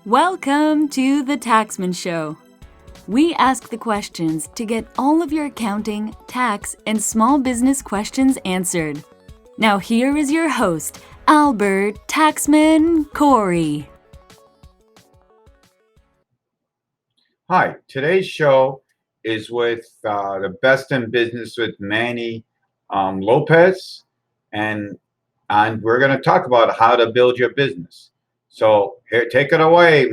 Welcome to The Taxman Show. We ask the questions to get all of your accounting, tax, and small business questions answered. Now here is your host, Albert Taxman Corey. Hi, today's show is with the Best in Business with Manny Lopez, and we're going to talk about how to build your business. So here, take it away.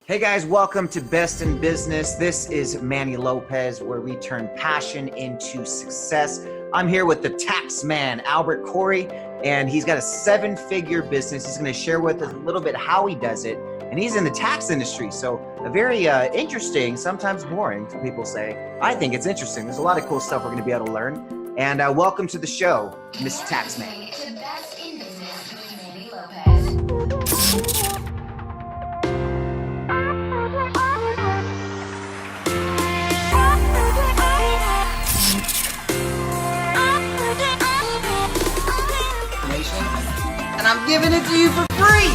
Hey guys, welcome to Best in Business. This is Manny Lopez, where we turn passion into success. I'm here with the tax man, Albert Corey, and he's got a 7-figure business. He's going to share with us a little bit how he does it, and he's in the tax industry. So a very interesting, sometimes boring, people say. I think it's interesting. There's a lot of cool stuff we're going to be able to learn. And welcome to the show, Mr. Taxman. To Best in Business with Manny Lopez. And I'm giving it to you for free.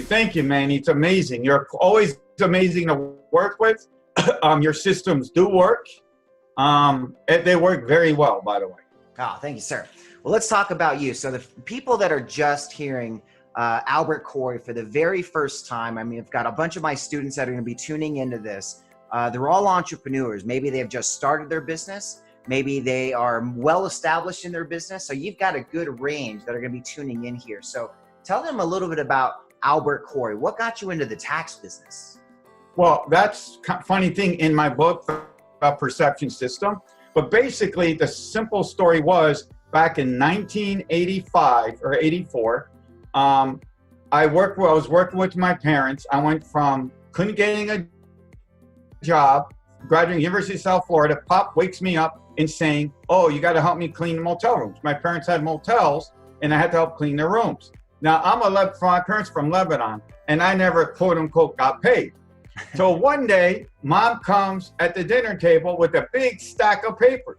Thank you, Manny. It's amazing. You're always amazing to work with. Your systems do work. They work very well, by the way. Oh, thank you, sir. Well, let's talk about you. So the people that are just hearing Albert Corey for the very first time, I mean, I've got a bunch of my students that are going to be tuning into this. They're all entrepreneurs. Maybe they've just started their business. Maybe they are well established in their business. So you've got a good range that are going to be tuning in here. So tell them a little bit about Albert Corey. What got you into the tax business? Well, that's a funny thing in my book about perception system. But basically, the simple story was back in 1985 or 84, I was working with my parents. I went from couldn't getting a job, graduating University of South Florida. Pop wakes me up and saying, "Oh, you got to help me clean the motel rooms." My parents had motels, and I had to help clean their rooms. Now, my parents from Lebanon, and I never, quote unquote, got paid. So one day, mom comes at the dinner table with a big stack of papers.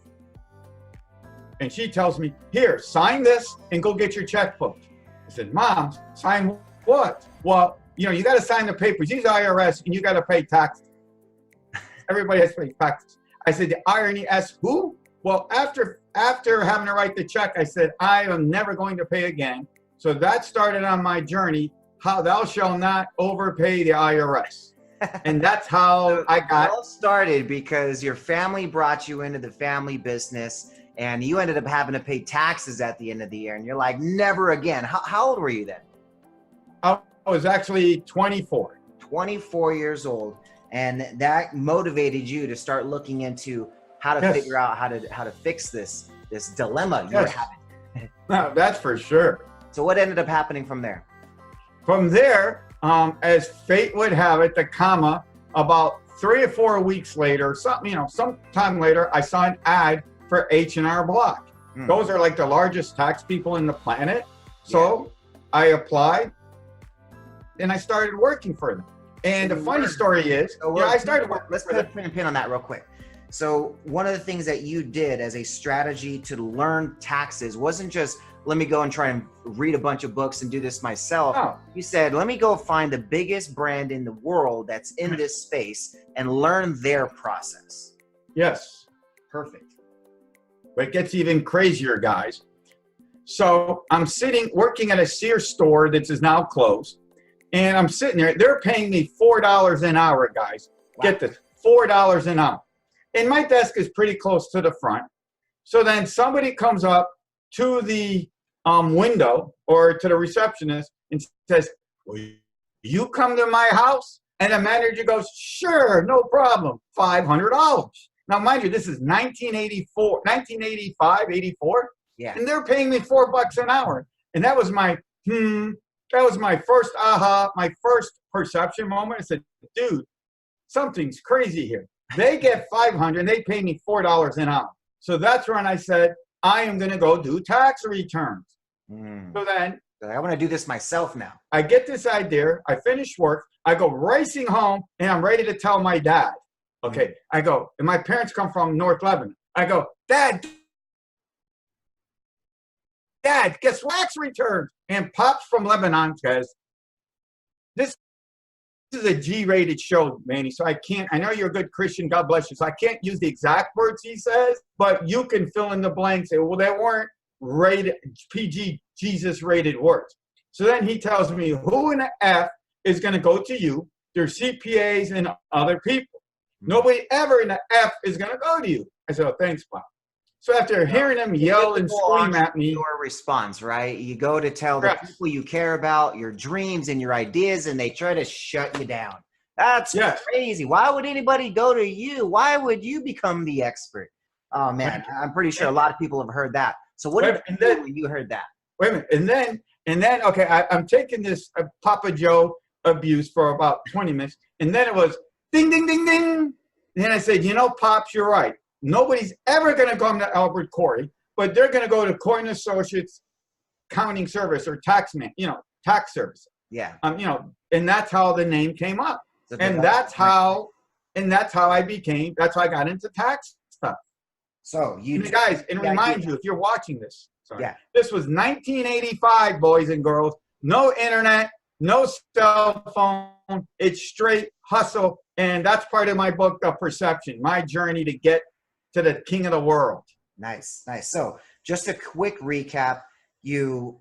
And she tells me, "Here, sign this and go get your checkbook." I said, "Mom, sign what?" "Well, you got to sign the papers. These IRS, and you got to pay taxes." Everybody has to pay taxes. I said, "The irony asks who?" Well, after having to write the check, I said, "I am never going to pay again." So that started on my journey, how thou shalt not overpay the IRS. And that's how I got. It all started because your family brought you into the family business, and you ended up having to pay taxes at the end of the year. And you're like, never again. How old were you then? I was actually 24. 24 years old. And that motivated you to start looking into how to figure out how to fix this dilemma you were having. No, that's for sure. So what ended up happening from there? From there, as fate would have it, about 3 or 4 weeks later, sometime later, I saw an ad for H&R Block. Those are like the largest tax people in the planet. So I applied, and I started working for them. And the funny story is, I started working. Let's put a pin on that real quick. So one of the things that you did as a strategy to learn taxes wasn't just, let me go and try and read a bunch of books and do this myself. No. You said, let me go find the biggest brand in the world that's in this space and learn their process. Yes. Perfect. But it gets even crazier, guys. So I'm working at a Sears store that is now closed. And I'm sitting there. They're paying me $4 an hour, guys. Wow. Get this, $4 an hour. And my desk is pretty close to the front. So then somebody comes up to the window or to the receptionist and says, "Will you come to my house?" And the manager goes, "Sure, no problem, $500. Now, mind you, this is 1985, 84. Yeah. And they're paying me $4 an hour. And that was my first my first perception moment. I said, "Dude, something's crazy here. They get $500 and they pay me $4 an hour." So that's when I said, I am going to go do tax returns. So then I want to do this myself now. I get this idea. I finish work. I go racing home, and I'm ready to tell my dad. Okay. I go, and my parents come from North Lebanon. I go, Dad, guess what? Tax returns. And Pops from Lebanon says, this is a G-rated show, Manny. So I know you're a good Christian. God bless you. So I can't use the exact words he says, but you can fill in the blanks. Say, well, they weren't rated PG, Jesus-rated words. So then he tells me, who in the F is going to go to you? There's CPAs and other people. Nobody ever in the F is going to go to you. I said, oh, thanks, Bob. So after hearing him yell and scream at me. Your response, right? You go to tell the people you care about your dreams and your ideas, and they try to shut you down. That's crazy. Why would anybody go to you? Why would you become the expert? Oh, man, I'm pretty sure a lot of people have heard that. So what did you do when you heard that? Wait a minute. And then, okay, I'm taking this Papa Joe abuse for about 20 minutes. And then it was ding, ding, ding, ding. And then I said, you know, Pops, you're right. Nobody's ever going to come to Albert Corey, but they're going to go to Corey & Associates Accounting Service or tax service. Yeah. And that's how the name came up. That's how I got into tax stuff. So guys, and remind you, if you're watching this, this was 1985, boys and girls. No internet, no cell phone. It's straight hustle. And that's part of my book, The Perception, my journey to get to the king of the world. Nice. So just a quick recap. You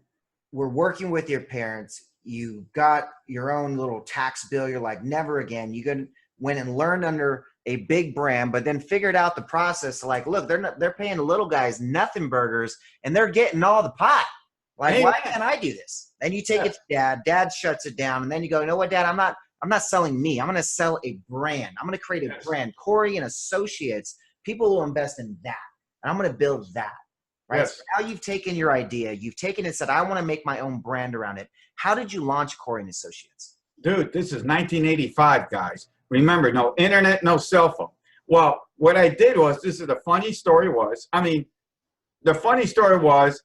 were working with your parents. You got your own little tax bill. You're like, never again. You went and learned under a big brand, but then figured out the process. Like, look, they're paying the little guys nothing burgers, and they're getting all the pie. Like, why can't I do this? Then you take it to Dad. Dad shuts it down, and then you go, you know what, Dad? I'm not selling me. I'm going to sell a brand. I'm going to create a brand. Corey & Associates. People will invest in that, and I'm going to build that. Right. Yes. So now you've taken your idea, you've taken it and said, I want to make my own brand around it. How did you launch Corey & Associates? Dude, this is 1985, guys. Remember, no internet, no cell phone. Well, what I did was, the funny story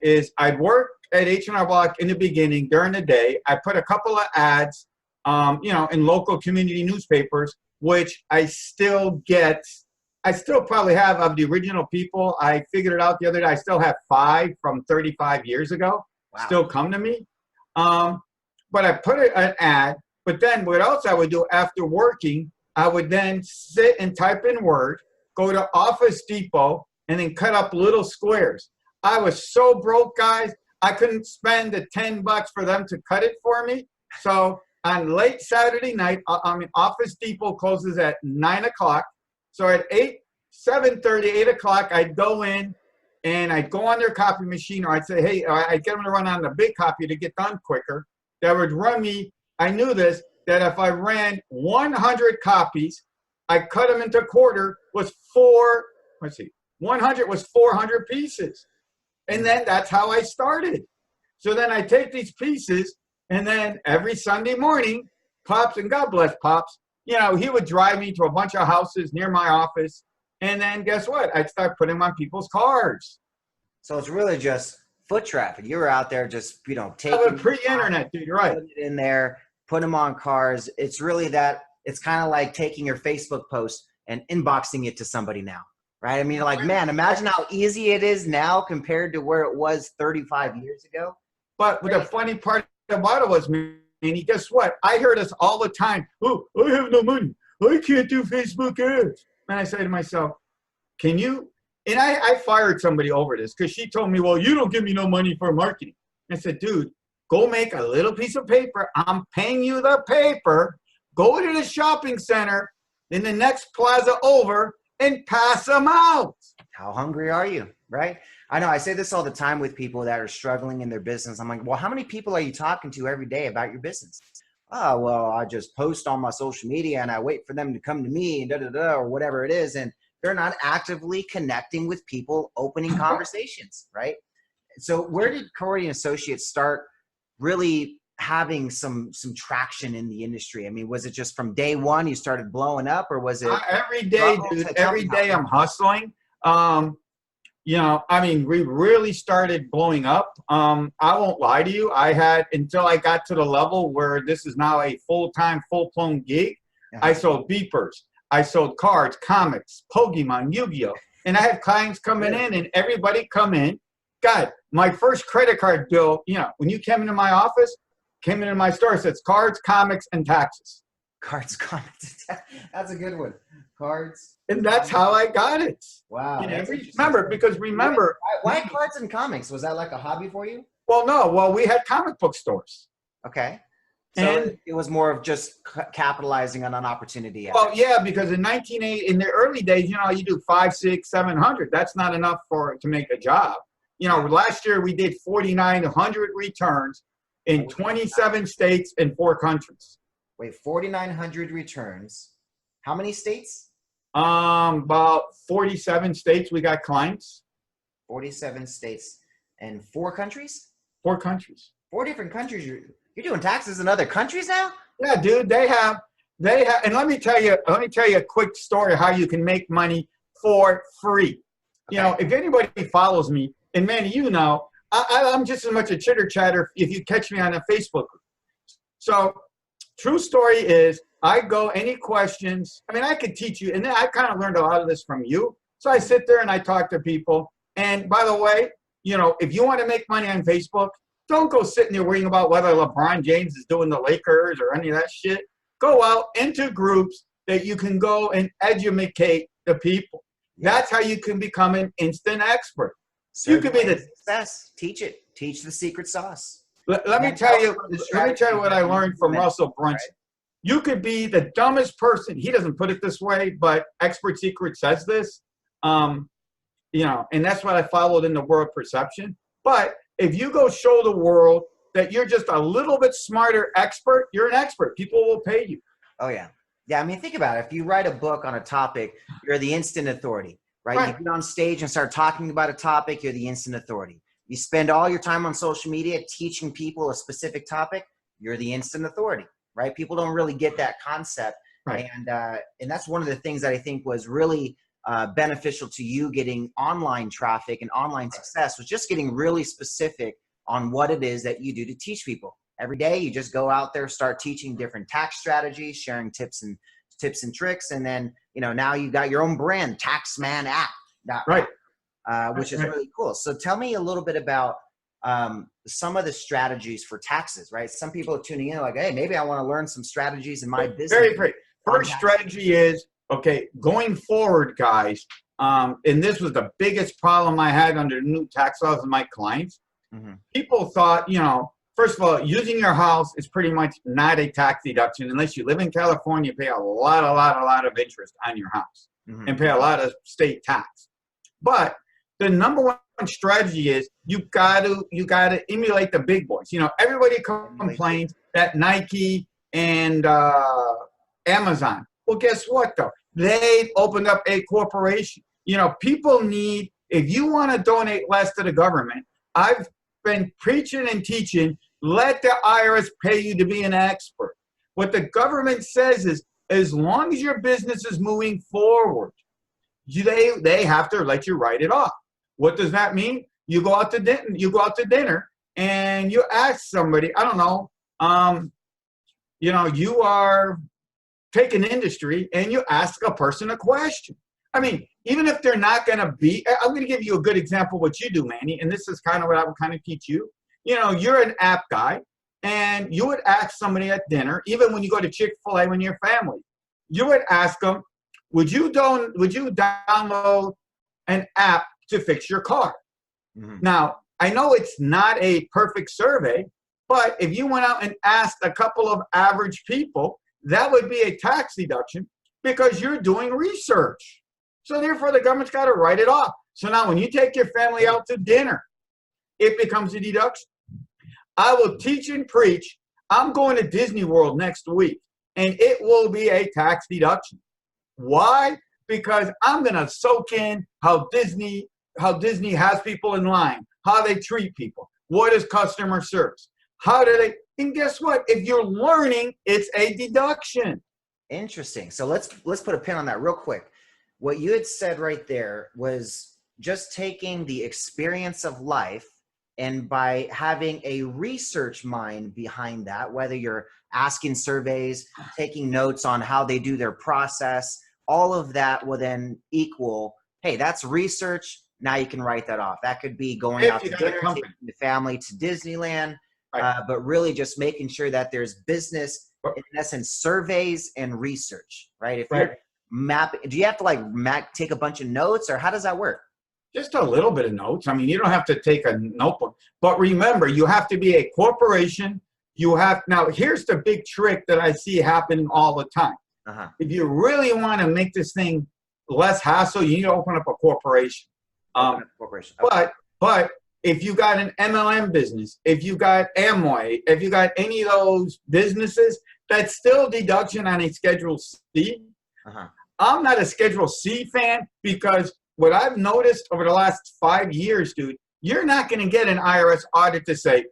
is I'd worked at H&R Block in the beginning during the day. I put a couple of ads, in local community newspapers, which I still probably have of the original people. I figured it out the other day. I still have 5 from 35 years ago. Wow. Still come to me. But I put an ad. But then what else I would do after working, I would then sit and type in Word, go to Office Depot, and then cut up little squares. I was so broke, guys. I couldn't spend the $10 for them to cut it for me. So on late Saturday night, Office Depot closes at 9 o'clock. So at 7:30, 8 o'clock, I'd go in and I'd go on their copy machine, or I'd say, hey, I'd get them to run on the big copy to get done quicker. That would run me, I knew this, that if I ran 100 copies, I cut them into quarter, 100 was 400 pieces. And then that's how I started. So then I take these pieces, and then every Sunday morning, Pops, and God bless Pops, he would drive me to a bunch of houses near my office. And then guess what? I'd start putting them on people's cars. So it's really just foot traffic. You were out there just, taking pre-internet, dude, you're right. Put it in there, put them on cars. It's really that, it's kind of like taking your Facebook post and inboxing it to somebody now, right? I mean, man, imagine how easy it is now compared to where it was 35 years ago. But the funny part about it was, Manny, guess what? I hear this all the time. Oh, I have no money. I can't do Facebook ads. And I say to myself, can you? And I fired somebody over this because she told me, well, you don't give me no money for marketing. I said, dude, go make a little piece of paper. I'm paying you the paper. Go to the shopping center in the next plaza over and pass them out. How hungry are you, right? I know I say this all the time with people that are struggling in their business. I'm like, well, how many people are you talking to every day about your business? Oh, well, I just post on my social media and I wait for them to come to me and or whatever it is. And they're not actively connecting with people, opening conversations, right? So where did Corey & Associates start really having some traction in the industry? I mean, was it just from day one you started blowing up, or was it every day, dude? Every day I'm hustling. We really started blowing up. I won't lie to you. I had, until I got to the level where this is now a full-time, full-blown gig, I sold beepers. I sold cards, comics, Pokemon, Yu-Gi-Oh! And I had clients coming in, and everybody come in. God, my first credit card bill, when you came into my office, came into my store. It says cards, comics, and taxes. Cards, comics. That's a good one. Cards. And that's how I got it. Wow. You know, That's interesting. remember, Why cards and comics? Was that like a hobby for you? well, we had comic book stores. Okay. So And- it was more of just capitalizing on an opportunity. Well, yeah, because in 1980, in the early days, you know, you do 500, 600, 700. That's not enough to make a job. You know, last year we did 4,900 returns in 27 states and 4 countries. Wait, 4,900 returns. How many states? About 47 states we got clients. 47 states and 4 countries? 4 countries. 4 different countries. You're doing taxes in other countries now? Yeah, dude, they have, and let me tell you a quick story how you can make money for free. You know, if anybody follows me, and Manny, you know, I'm just as much a chitter chatter if you catch me on a Facebook group. So, true story is, I go, any questions, I mean, I could teach you, and then I kind of learned a lot of this from you. So I sit there and I talk to people. And by the way, you know, if you want to make money on Facebook, don't go sitting there worrying about whether LeBron James is doing the Lakers or any of that shit. Go out into groups that you can go and educate the people. That's how you can become an instant expert. You could be the success. Teach it. Teach the secret sauce. Let me tell you what I learned from Russell Brunson. You could be the dumbest person. He doesn't put it this way, but Expert Secret says this. You know, and that's what I followed in the world perception. But if you go show the world that you're just a little bit smarter expert, you're an expert. People will pay you. Oh, yeah. Yeah, I mean, think about it. If you write a book on a topic, you're the instant authority, right? You get on stage and start talking about a topic, you're the instant authority. You spend all your time on social media teaching people a specific topic, you're the instant authority, right? People don't really get that concept. Right. And that's one of the things that I think was really beneficial to you getting online traffic and online success, was just getting really specific on what it is that you do to teach people. Every day you just go out there, start teaching different tax strategies, sharing tips and tricks. And then, you know, now you got your own brand, Taxman app. Right. Which is really cool. So tell me a little bit about some of the strategies for taxes, right? Some people are tuning in like, hey, maybe I want to learn some strategies in my business. Very great. First strategy is, okay, going forward, guys, and this was the biggest problem I had under the new tax laws with my clients. People thought, you know, first of all, using your house is pretty much not a tax deduction unless you live in California. You pay a lot of interest on your house and pay a lot of state tax. But the number one strategy is you gotta emulate the big boys. You know, everybody complains that Nike and Amazon. Well, guess what though? They've opened up a corporation. You know, people need, if you want to donate less to the government, I've been preaching and teaching, let the IRS pay you to be an expert. What the government says is, as long as your business is moving forward, they have to let you write it off. What does that mean? You go out to dinner and you ask somebody, I don't know, you know, you are taking industry and you ask a person a question. I mean, even if they're not going to be, I'm going to give you a good example of what you do, Manny, and this is kind of what I would kind of teach you. You know, you're an app guy, and you would ask somebody at dinner, even when you go to Chick-fil-A when you're family, you would ask them, would you download an app to fix your car? Now, I know it's not a perfect survey, but if you went out and asked a couple of average people, that would be a tax deduction because you're doing research. So therefore, the government's got to write it off. So now when you take your family out to dinner, it becomes a deduction. I will teach and preach. I'm going to Disney World next week, and it will be a tax deduction. Why? Because I'm going to soak in how Disney has people in line, how they treat people, what is customer service, and guess what? If you're learning, it's a deduction. Interesting. So let's put a pin on that real quick. What you had said right there was just taking the experience of life, and by having a research mind behind that, whether you're asking surveys, taking notes on how they do their process, all of that will then equal, hey, that's research. Now you can write that off. That could be going out to dinner, taking the family to Disneyland. Right. but really just making sure that there's business, in essence, surveys and research, right? If Right. you're do you have to like take a bunch of notes, or how does that work? Just a little bit of notes. I mean, you don't have to take a notebook, but remember, you have to be a corporation. Now, here's the big trick that I see happening all the time. Uh-huh. If you really want to make this thing less hassle, you need to open up a corporation. Open up a corporation. Okay. But if you got an MLM business, if you got Amway, if you got any of those businesses, that's still deduction on a Schedule C. Uh-huh. I'm not a Schedule C fan because what I've noticed over the last 5 years, dude, you're not going to get an IRS audit to say,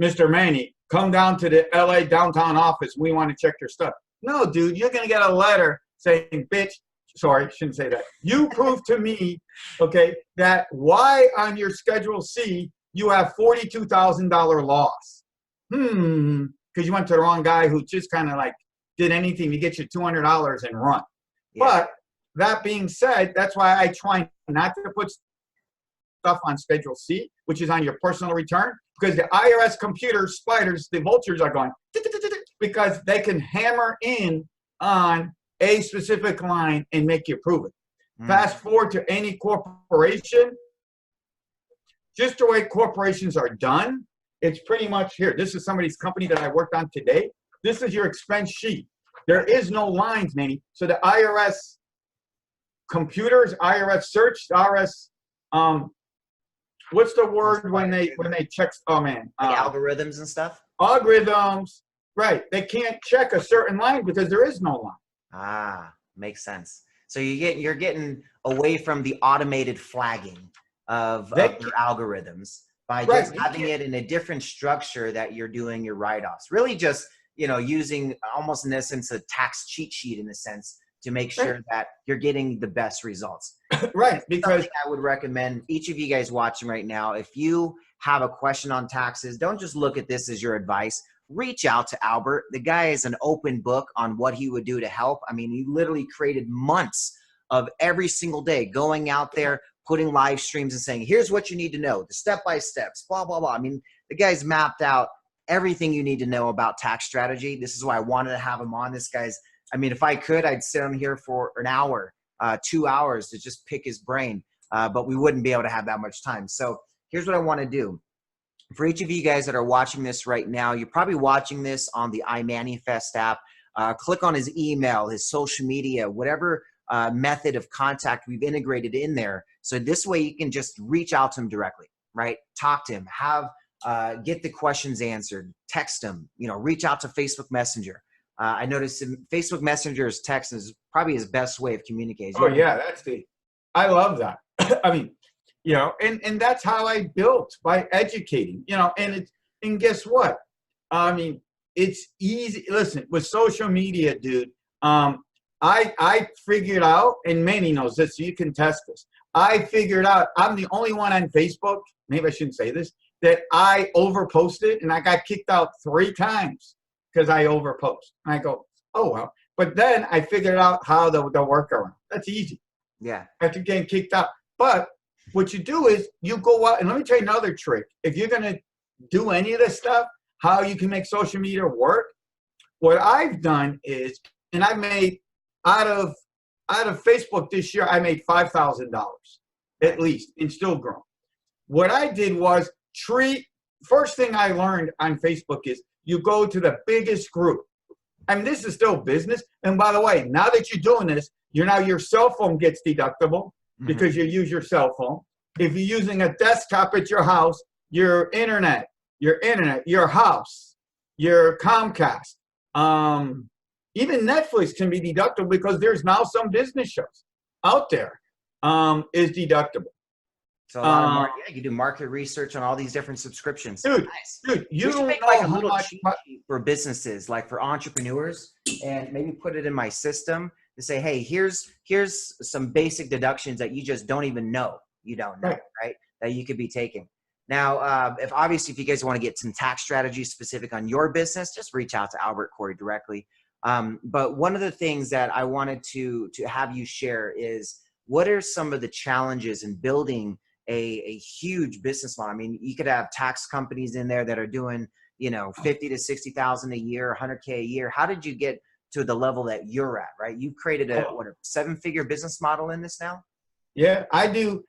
Mr. Manny, come down to the LA downtown office. We want to check your stuff. No, dude, you're going to get a letter saying, bitch, sorry, shouldn't say that. You prove to me, okay, that why on your Schedule C you have $42,000 loss. Because you went to the wrong guy who just kind of like did anything to get you $200 and run. Yeah. But that being said, that's why I try not to put stuff on Schedule C, which is on your personal return, because the IRS computer spiders, the vultures are going, because they can hammer in on a specific line and make you prove it. Fast forward to any corporation, just the way corporations are done, it's pretty much here. This is somebody's company that I worked on today. This is your expense sheet. There is no lines, Manny. So the IRS computers, IRS search, IRS, what's the word when they check? Oh man, Like algorithms and stuff. Algorithms, right? They can't check a certain line because there is no line. Ah, makes sense. So you're getting away from the automated flagging of your algorithms by just having it in a different structure that you're doing your write-offs. Really just, using almost in essence a tax cheat sheet in a sense to make sure that you're getting the best results. Right, because I would recommend each of you guys watching right now, if you have a question on taxes, don't just look at this as your advice. Reach out to Albert. The guy is an open book on what he would do to help. I mean, he literally created months of every single day going out there, putting live streams and saying, here's what you need to know, the step-by-steps, blah, blah, blah. I mean, the guy's mapped out everything you need to know about tax strategy. This is why I wanted to have him on. This guy's, I mean, if I could, I'd sit on here for an hour, 2 hours to just pick his brain, but we wouldn't be able to have that much time. So here's what I want to do. For each of you guys that are watching this right now, you're probably watching this on the iManifest app. Click on his email, his social media, whatever method of contact we've integrated in there. So this way you can just reach out to him directly, right? Talk to him, get the questions answered, text him, reach out to Facebook Messenger. I noticed Facebook Messenger's text is probably his best way of communicating. Oh yeah, I love that. I mean, and that's how I built, by educating, and guess what? I mean, it's easy. Listen, with social media, dude, I figured out, and Manny knows this, so you can test this. I figured out I'm the only one on Facebook, maybe I shouldn't say this, that I overposted, and I got kicked out 3 times because I overpost. And I go, oh, well. But then I figured out how the workaround. That's easy. Yeah. After getting kicked out. But what you do is you go out, and let me tell you another trick. If you're going to do any of this stuff, how you can make social media work, what I've done is, and I made out of Facebook this year, I made $5,000 at least, and still growing. What I did was first thing I learned on Facebook is you go to the biggest group. I mean, this is still business. And by the way, now that you're doing this, your cell phone gets deductible because you use your cell phone. If you're using a desktop at your house, your internet, your house, your Comcast, even Netflix can be deductible because there's now some business shows out there is deductible. So a lot of you can do market research on all these different subscriptions. Dude, you don't make know like a how little much cheat sheet for businesses, like for entrepreneurs, and maybe put it in my system to say, hey, here's some basic deductions that you just don't even know. You don't know, right? That you could be taking. Now, if you guys want to get some tax strategies specific on your business, just reach out to Albert Corey directly. But one of the things that I wanted to have you share is, what are some of the challenges in building a huge business model. I mean, you could have tax companies in there that are doing, you know, 50 to 60,000 a year, 100K a year. How did you get to the level that you're at, right? You've created a 7-figure business model in this now? Yeah, I do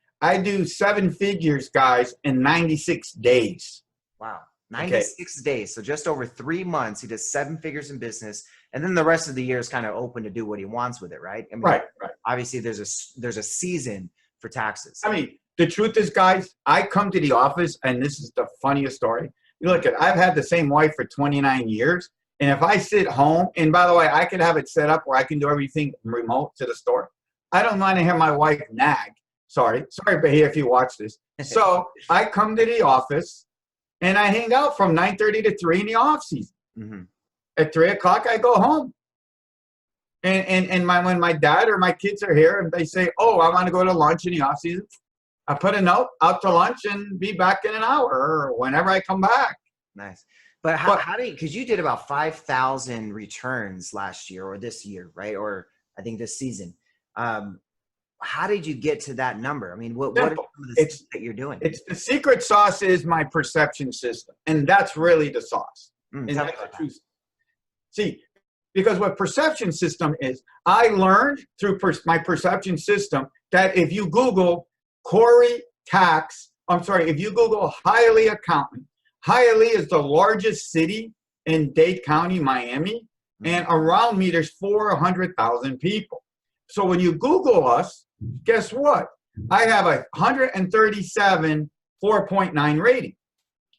7 figures, guys, in 96 days. Wow. 96 days. So just over 3 months, he does 7 figures in business. And then the rest of the year is kind of open to do what he wants with it, right? I mean, Right. obviously there's a season for taxes. I mean, the truth is, guys, I come to the office, and this is the funniest story. You look at, I've had the same wife for 29 years. And if I sit home, and by the way, I can have it set up where I can do everything remote to the store. I don't want to hear my wife nag. Sorry, Bahia, if you watch this. So I come to the office, and I hang out from 9:30 to 3 in the off season. Mm-hmm. At 3 o'clock, I go home. And when my dad or my kids are here and they say, "Oh, I want to go to lunch in the off season," I put a note out to lunch and be back in an hour or whenever I come back. Nice. But how do you, because you did about 5,000 returns last year or this year, right? Or I think this season. How did you get to that number? I mean, what are some of the things that you're doing? It's the secret sauce is my perception system. And that's really the sauce. And that's the truth. See, because what perception system is, I learned through my perception system that if you Google if you Google Hialeah Accountant, Hialeah is the largest city in Dade County, Miami, and around me there's 400,000 people. So when you Google us, guess what? I have a 137 4.9 rating.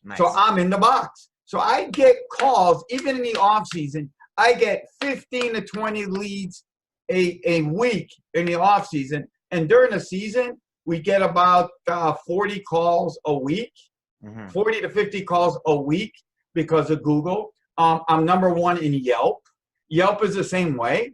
Nice. So I'm in the box. So I get calls, even in the off season, I get 15 to 20 leads a week in the off season. And during the season, we get about 40 calls a week, 40 to 50 calls a week because of Google. I'm #1 in Yelp. Yelp is the same way.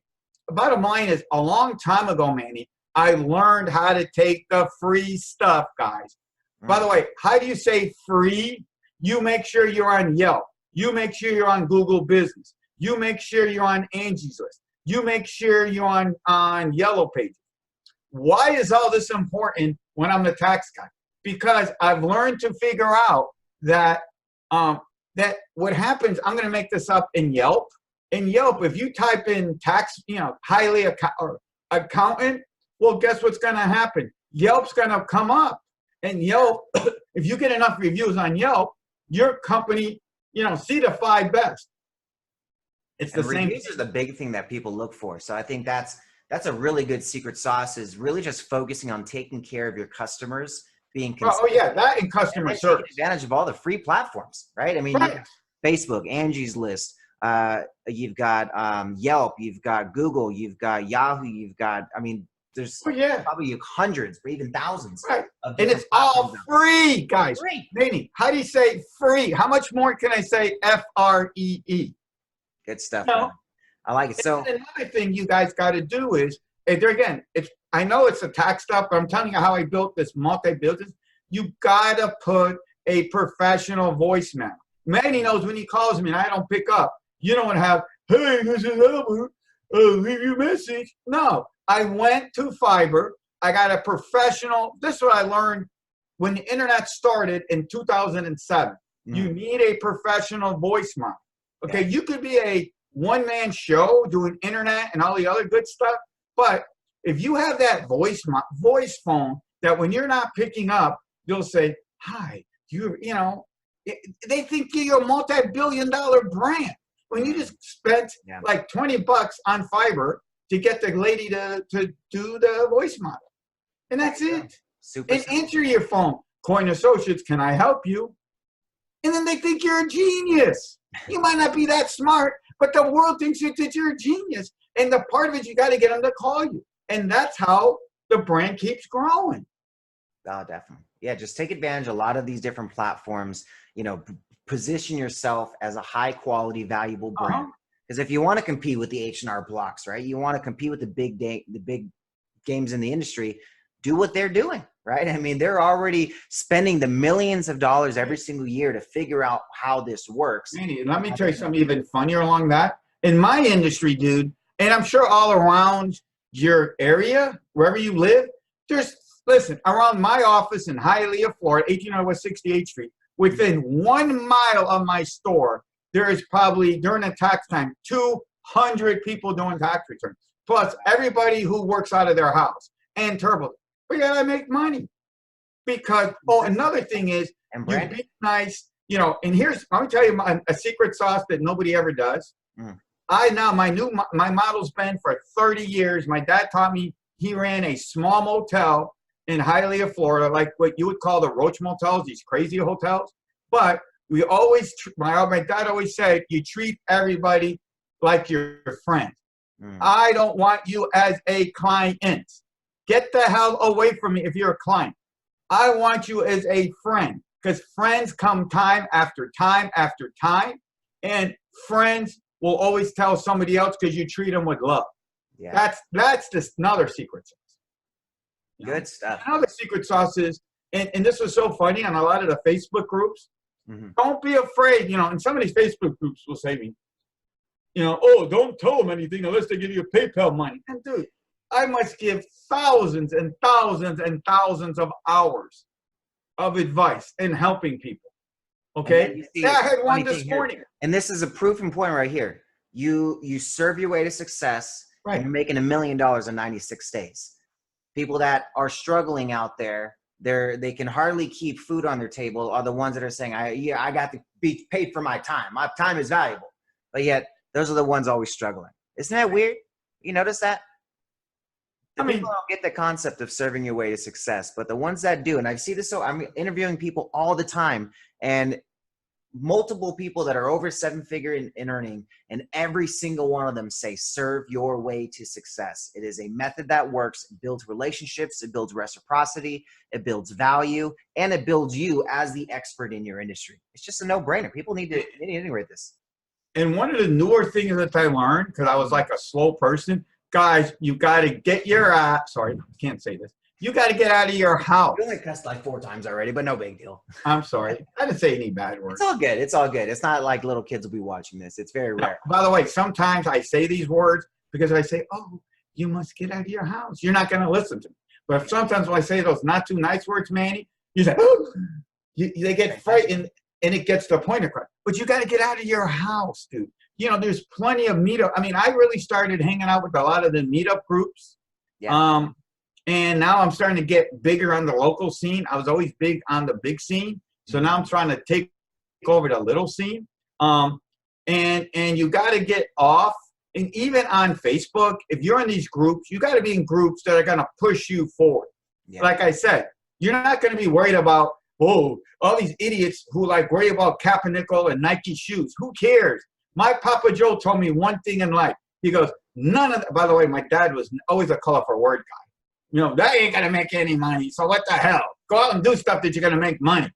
Bottom line is, a long time ago, Manny, I learned how to take the free stuff, guys. By the way, how do you say free? You make sure you're on Yelp. You make sure you're on Google Business. You make sure you're on Angie's List. You make sure you're on Yellow Pages. Why is all this important when I'm the tax guy? Because I've learned to figure out that that what happens, I'm going to make this up in Yelp. In Yelp, if you type in tax, Hialeah accountant, well, guess what's going to happen? Yelp's going to come up. And Yelp, if you get enough reviews on Yelp, your company, see the 5 best. It's the same. Reviews is the big thing that people look for. So I think that's a really good secret sauce, is really just focusing on taking care of your customers, being consistent. Oh yeah, that and customer service. Taking advantage of all the free platforms, right? I mean, you have Facebook, Angie's List, you've got Yelp, you've got Google, you've got Yahoo, you've got, there's probably hundreds or even thousands. Right. And it's all free, guys. Free. Manny, how do you say free? How much more can I say FREE? Good stuff. Man. I like it. So another thing you guys got to do is, there again, I know it's a tax stuff, but I'm telling you how I built this multi-business. You got to put a professional voicemail. Manny knows when he calls me and I don't pick up, you don't have, "Hey, this is Albert, leave your message." No, I went to Fiverr. I got a professional. This is what I learned when the internet started in 2007. You need a professional voicemail. Okay, you could be a one-man show doing internet and all the other good stuff, but if you have that voice phone that when you're not picking up, you'll say, "Hi, they think you're a multi-billion-dollar brand when you just spent like $20 on Fiverr to get the lady to do the voice model, and that's it. Super and answer your phone. Coin Associates, can I help you? And then they think you're a genius. You might not be that smart, but the world thinks that you're a genius. And the part of it, you got to get them to call you. And that's how the brand keeps growing. Oh, definitely. Yeah, just take advantage of a lot of these different platforms. Position yourself as a high quality, valuable brand. Because if you want to compete with the H&R Blocks, right? You want to compete with the big games in the industry, do what they're doing, right? I mean, they're already spending the millions of dollars every single year to figure out how this works. Manny, let me tell you something even funnier along that. In my industry, dude, and I'm sure all around your area, wherever you live, there's listen, around my office in Hialeah, Florida, 1800 West 68th Street, within 1 mile of my store, there is probably, during the tax time, 200 people doing tax returns, plus everybody who works out of their house and turbo. We gotta make money because, another thing is, And you branding. be nice, and here's, let me tell you a secret sauce that nobody ever does. My model's been for 30 years. My dad taught me, he ran a small motel in Hialeah, Florida, like what you would call the Roach motels, these crazy hotels. But we always, my dad always said, you treat everybody like your friend. I don't want you as a client. Get the hell away from me if you're a client. I want you as a friend, because friends come time after time after time, and friends will always tell somebody else because you treat them with love. Yeah. That's just another secret sauce. Good stuff. Another secret sauce is, and this was so funny on a lot of the Facebook groups, don't be afraid, and some of these Facebook groups will say to me, oh, don't tell them anything unless they give you PayPal money. And dude, I must give thousands and thousands and thousands of hours of advice in helping people. Okay? Yeah, I had one this morning. And this is a proof point right here. You serve your way to success, right, and you're making $1 million in 96 days. People that are struggling out there, they can hardly keep food on their table are the ones that are saying, I got to be paid for my time. My time is valuable. But yet, those are the ones always struggling. Isn't that weird? You notice that? People don't get the concept of serving your way to success, but the ones that do, and I see this, so I'm interviewing people all the time, and multiple people that are over 7-figure in earning, and every single one of them say, serve your way to success. It is a method that works. It builds relationships. It builds reciprocity. It builds value, and it builds you as the expert in your industry. It's just a no-brainer. People need to integrate this. And one of the newer things that I learned, because I was like a slow person, guys, you got to get your sorry, I can't say this. You got to get out of your house. You only cussed like 4 times already, but no big deal. I'm sorry. I didn't say any bad words. It's all good. It's all good. It's not like little kids will be watching this. It's very rare. By the way, sometimes I say these words because I say, oh, you must get out of your house. You're not going to listen to me. But sometimes when I say those not too nice words, Manny, you say, oh, they get frightened, and it gets to the point of crying. But you got to get out of your house, dude. There's plenty of meetup. I mean, I really started hanging out with a lot of the meetup groups. Yeah. And now I'm starting to get bigger on the local scene. I was always big on the big scene. So now I'm trying to take over the little scene. And you got to get off. And even on Facebook, if you're in these groups, you got to be in groups that are going to push you forward. Yeah. Like I said, you're not going to be worried about, all these idiots who worry about Kaepernick and Nike shoes. Who cares? My Papa Joe told me one thing in life. He goes, by the way, my dad was always a colorful word guy. That ain't going to make any money. So what the hell? Go out and do stuff that you're going to make money.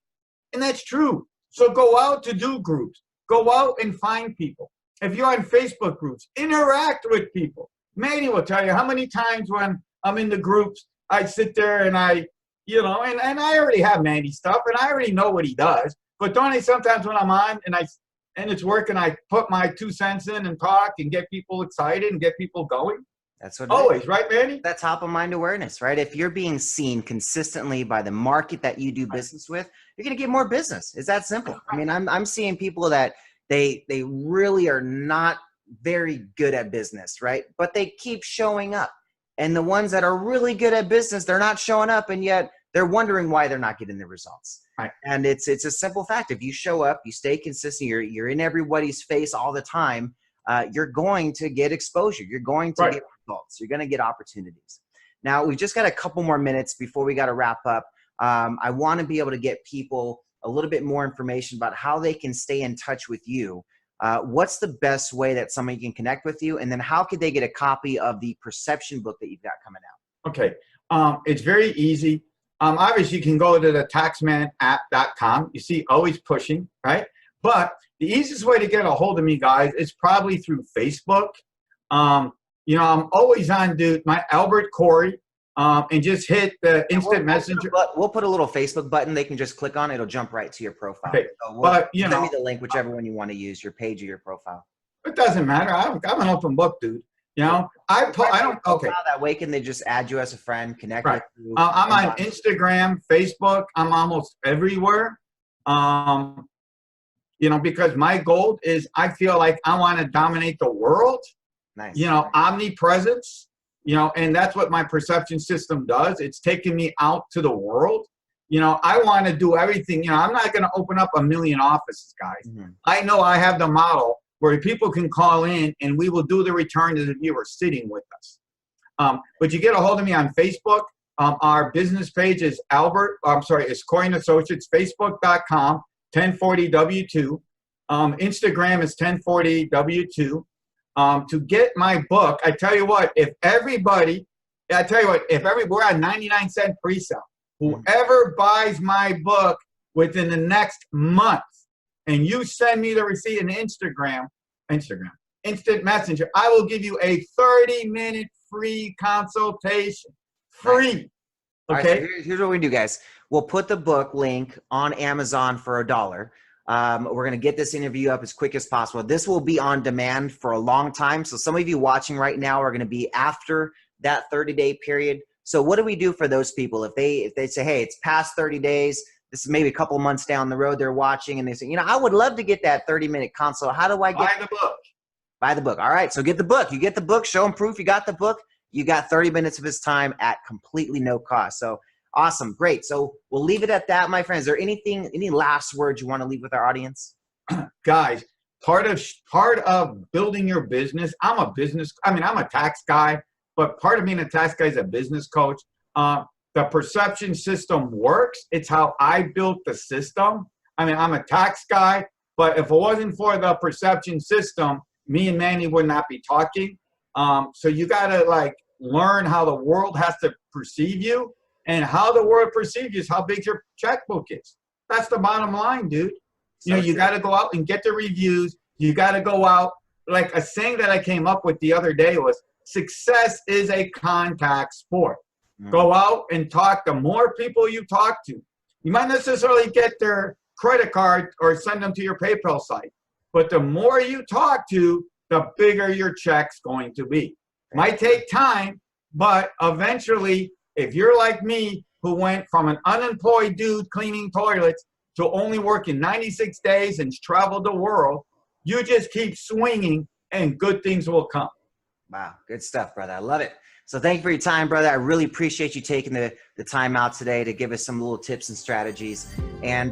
And that's true. So go out to do groups. Go out and find people. If you're on Facebook groups, interact with people. Manny will tell you how many times when I'm in the groups, I sit there and and I already have Manny stuff and I already know what he does. But don't I sometimes when I'm on and it's working, I put my 2 cents in and talk and get people excited and get people going? That's what always, right, Manny? That's top of mind awareness, right? If you're being seen consistently by the market that you do business with, you're going to get more business. It's that simple. I mean, I'm seeing people that they really are not very good at business, right? But they keep showing up. And the ones that are really good at business, they're not showing up, and yet they're wondering why they're not getting the results. Right. And it's a simple fact. If you show up, you stay consistent, you're in everybody's face all the time, you're going to get exposure. You're going to get results. You're going to get opportunities. Now, we've just got a couple more minutes before we got to wrap up. I want to be able to get people a little bit more information about how they can stay in touch with you. What's the best way that somebody can connect with you? And then how could they get a copy of the Perception book that you've got coming out? Okay. It's very easy. Obviously, you can go to the taxmanapp.com. You see, always pushing, right? But the easiest way to get a hold of me, guys, is probably through Facebook. I'm always on, my Albert Corey, and just hit the instant messenger. We'll put a little Facebook button. They can just click on it. It'll jump right to your profile. Okay. So But, send me the link, whichever one you want to use, your page or your profile. It doesn't matter. I'm an open book, dude. You know, I don't. Okay, That way, can they just add you as a friend, connect right. with you? I'm on Instagram, Facebook. I'm almost everywhere. Um, you know, because my goal is I feel like I want to dominate the world. Nice. You know, omnipresence. You know, and that's what my perception system does. It's taking me out to the world. You know, I want to do everything. You know, I'm not going to open up a million offices, guys. Mm-hmm. I know I have the model where people can call in and we will do the return to the viewer sitting with us. But you get a hold of me on Facebook. Our business page is it's Corey and Associates, Facebook.com, 1040W2. Instagram is 1040W2. To get my book, I tell you what, we're at 99-cent pre-sale. Whoever buys my book within the next month, and you send me the receipt in Instagram, Instant Messenger, I will give you a 30-minute free consultation. Free. Okay. Right, so here's what we do, guys. We'll put the book link on Amazon for $1. We're going to get this interview up as quick as possible. This will be on demand for a long time. So some of you watching right now are going to be after that 30-day period. So what do we do for those people? If they say, hey, it's past 30 days, this is maybe a couple months down the road, they're watching and they say, you know, I would love to get that 30-minute consult. How do I get Buy the book? Buy the book. All right. So get the book. You get the book, show them proof you got the book. You got 30 minutes of his time at completely no cost. So awesome. Great. So we'll leave it at that, my friends. Is there any last words you want to leave with our audience? Guys, part of building your business, I'm a tax guy, but part of being a tax guy is a business coach. The perception system works. It's how I built the system. I mean, I'm a tax guy, but if it wasn't for the perception system, me and Manny would not be talking. So you got to learn how the world has to perceive you, and how the world perceives you is how big your checkbook is. That's the bottom line, dude. You know, you got to go out and get the reviews. You got to go out. Like a saying that I came up with the other day was, success is a contact sport. Go out and talk. The more people you talk to, you might not necessarily get their credit card or send them to your PayPal site, but the more you talk to, the bigger your check's going to be. Might take time, but eventually, if you're like me, who went from an unemployed dude cleaning toilets to only working 96 days and traveled the world, you just keep swinging and good things will come. Wow. Good stuff, brother. I love it. So thank you for your time, brother. I really appreciate you taking the time out today to give us some little tips and strategies. And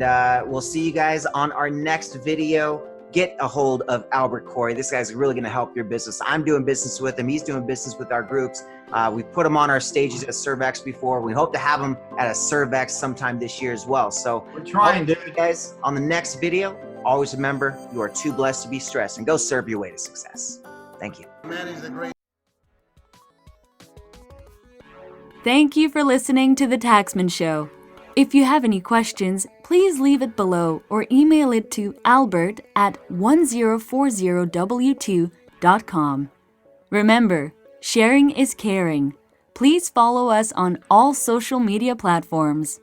we'll see you guys on our next video. Get a hold of Albert Corey. This guy's really going to help your business. I'm doing business with him. He's doing business with our groups. We put him on our stages at Servex before. We hope to have him at a Servex sometime this year as well. So we're trying, dude. Guys, on the next video, always remember, you are too blessed to be stressed, and go serve your way to success. Thank you. Thank you for listening to The Taxman Show. If you have any questions, please leave it below or email it to albert@1040w2.com. Remember, sharing is caring. Please follow us on all social media platforms.